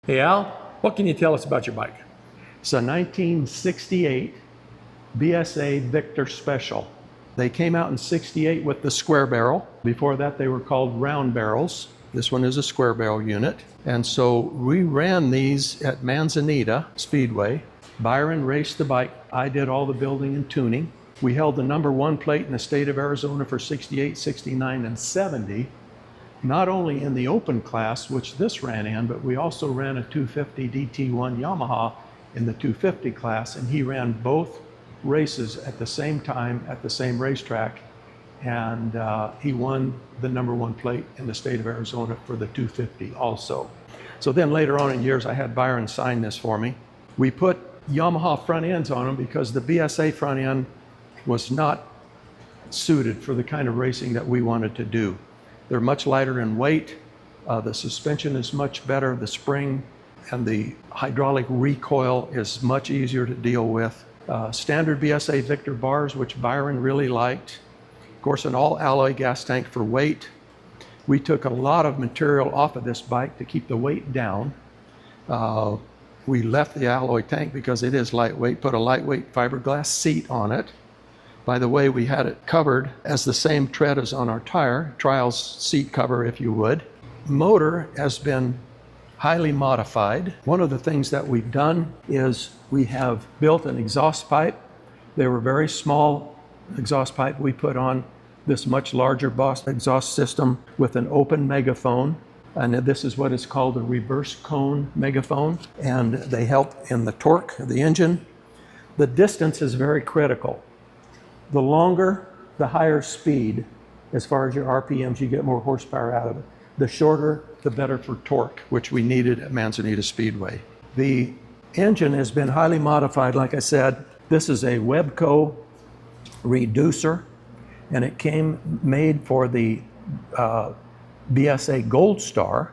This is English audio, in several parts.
Hey Al, what can you tell us about your bike? It's a 1968 BSA Victor Special. They came out in '68 with the square barrel. Before that, they were called round barrels. This one is a square barrel unit. And so we ran these at Manzanita Speedway. Byron raced the bike. I did all the building and tuning. We held the #1 plate in the state of Arizona for '68, '69, and '70. Not only in the open class, which this ran in, but we also ran a 250 DT1 Yamaha in the 250 class, and he ran both races at the same time at the same racetrack, and he won the #1 plate in the state of Arizona for the 250 also. So then later on in years, I had Byron sign this for me. We put Yamaha front ends on them because the BSA front end was not suited for the kind of racing that we wanted to do. They're much lighter in weight. The suspension is much better. The spring and the hydraulic recoil is much easier to deal with. Standard BSA Victor bars, which Byron really liked. Of course, an all alloy gas tank for weight. We took a lot of material off of this bike to keep the weight down. We left the alloy tank because it is lightweight, put a lightweight fiberglass seat on it. By the way, we had it covered as the same tread as on our tire, trials seat cover if you would. Motor has been highly modified. One of the things that we've done is we have built an exhaust pipe. They were very small exhaust pipe. We put on this much larger Boss exhaust system with an open megaphone. And this is what is called a reverse cone megaphone. And they help in the torque of the engine. The distance is very critical. The longer, the higher speed, as far as your RPMs, you get more horsepower out of it. The shorter, the better for torque, which we needed at Manzanita Speedway. The engine has been highly modified, like I said. This is a Webco reducer, and it came made for the BSA Gold Star,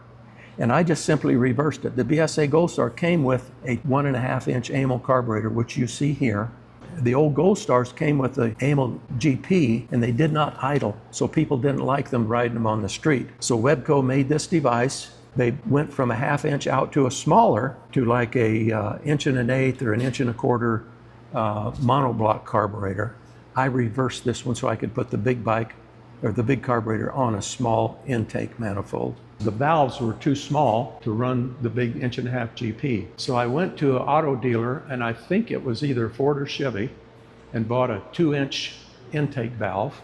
and I just simply reversed it. The BSA Gold Star came with a 1.5-inch AML carburetor, which you see here. The old Gold Stars came with the AML GP, and they did not idle, so people didn't like them riding them on the street. So Webco made this device. They went from a 1/2 inch out to a smaller, to like a 1.125" or 1.25" monoblock carburetor. I reversed this one so I could put the big bike, or the big carburetor, on a small intake manifold. The valves were too small to run the big 1.5" GP. So I went to an auto dealer, and I think it was either Ford or Chevy, and bought a 2-inch intake valve.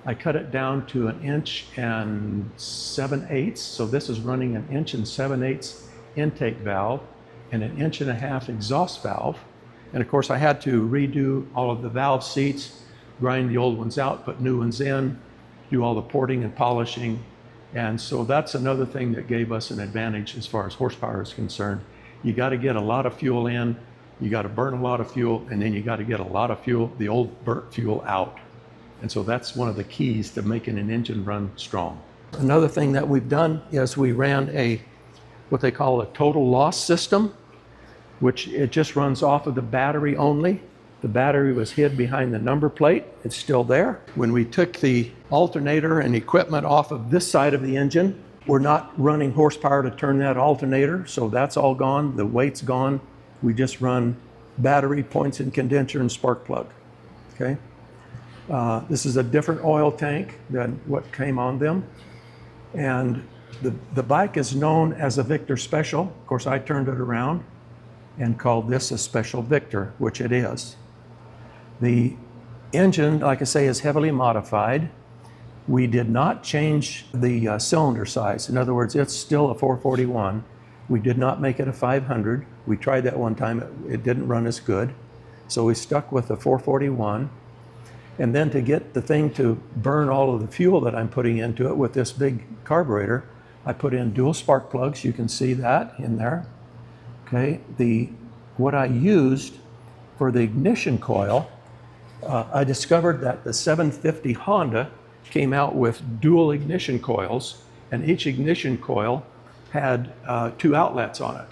I cut it down to 1 7/8". So this is running 1 7/8" intake valve and 1.5" exhaust valve. And of course I had to redo all of the valve seats, grind the old ones out, put new ones in, do all the porting and polishing. And so that's another thing that gave us an advantage as far as horsepower is concerned. You got to get a lot of fuel in, you got to burn a lot of fuel, and then you got to get a lot of fuel, the old burnt fuel, out. And so that's one of the keys to making an engine run strong. Another thing that we've done is we ran what they call a total loss system, which it just runs off of the battery only. The battery was hid behind the number plate. It's still there. When we took the alternator and equipment off of this side of the engine, we're not running horsepower to turn that alternator, so that's all gone. The weight's gone. We just run battery, points and condenser, and spark plug. Okay. This is a different oil tank than what came on them. And the bike is known as a Victor Special. Of course, I turned it around and called this a Special Victor, which it is. The engine, like I say, is heavily modified. We did not change the cylinder size. In other words, it's still a 441. We did not make it a 500. We tried that one time. It didn't run as good. So we stuck with the 441. And then to get the thing to burn all of the fuel that I'm putting into it with this big carburetor, I put in dual spark plugs. You can see that in there. Okay. What I used for the ignition coil, I discovered that the 750 Honda came out with dual ignition coils, and each ignition coil had 2 outlets on it.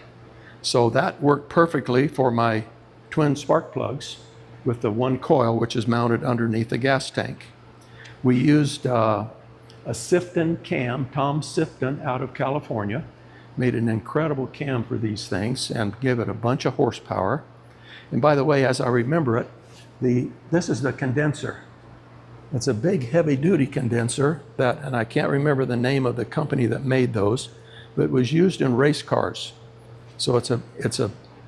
So that worked perfectly for my twin spark plugs with the one coil, which is mounted underneath the gas tank. We used a Sifton cam, Tom Sifton out of California. made an incredible cam for these things and gave it a bunch of horsepower. And by the way, as I remember it, this is the condenser. It's a big heavy-duty condenser and I can't remember the name of the company that made those, but it was used in race cars. So it's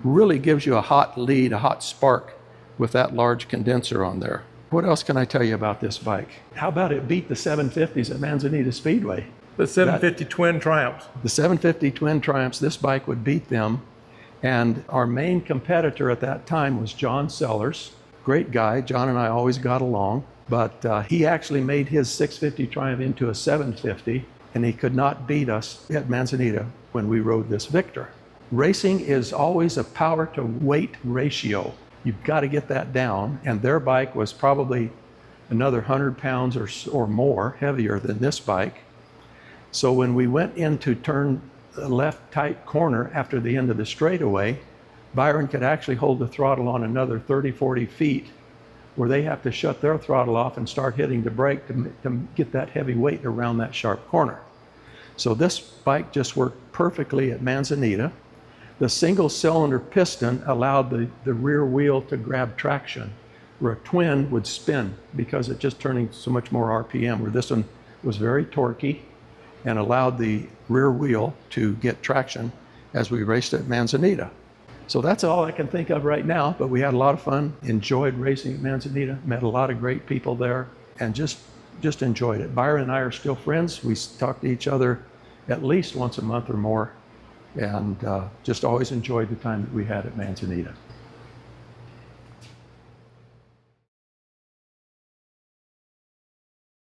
really gives you a hot lead, a hot spark with that large condenser on there. What else can I tell you about this bike? How about it beat the 750s at Manzanita Speedway? The 750 Twin Triumphs. The 750 Twin Triumphs, this bike would beat them. And our main competitor at that time was John Sellers. Great guy. John and I always got along. But he actually made his 650 Triumph into a 750, and he could not beat us at Manzanita when we rode this Victor. Racing is always a power to weight ratio. You've got to get that down, and their bike was probably another 100 pounds or more heavier than this bike. So when we went in to turn the left tight corner after the end of the straightaway, Byron could actually hold the throttle on another 30, 40 feet, where they have to shut their throttle off and start hitting the brake to get that heavy weight around that sharp corner. So this bike just worked perfectly at Manzanita. The single cylinder piston allowed the rear wheel to grab traction, where a twin would spin because it's just turning so much more RPM, where this one was very torquey and allowed the rear wheel to get traction as we raced at Manzanita. So that's all I can think of right now, but we had a lot of fun, enjoyed racing at Manzanita, met a lot of great people there, and just enjoyed it. Byron and I are still friends. We talk to each other at least once a month or more, and just always enjoyed the time that we had at Manzanita.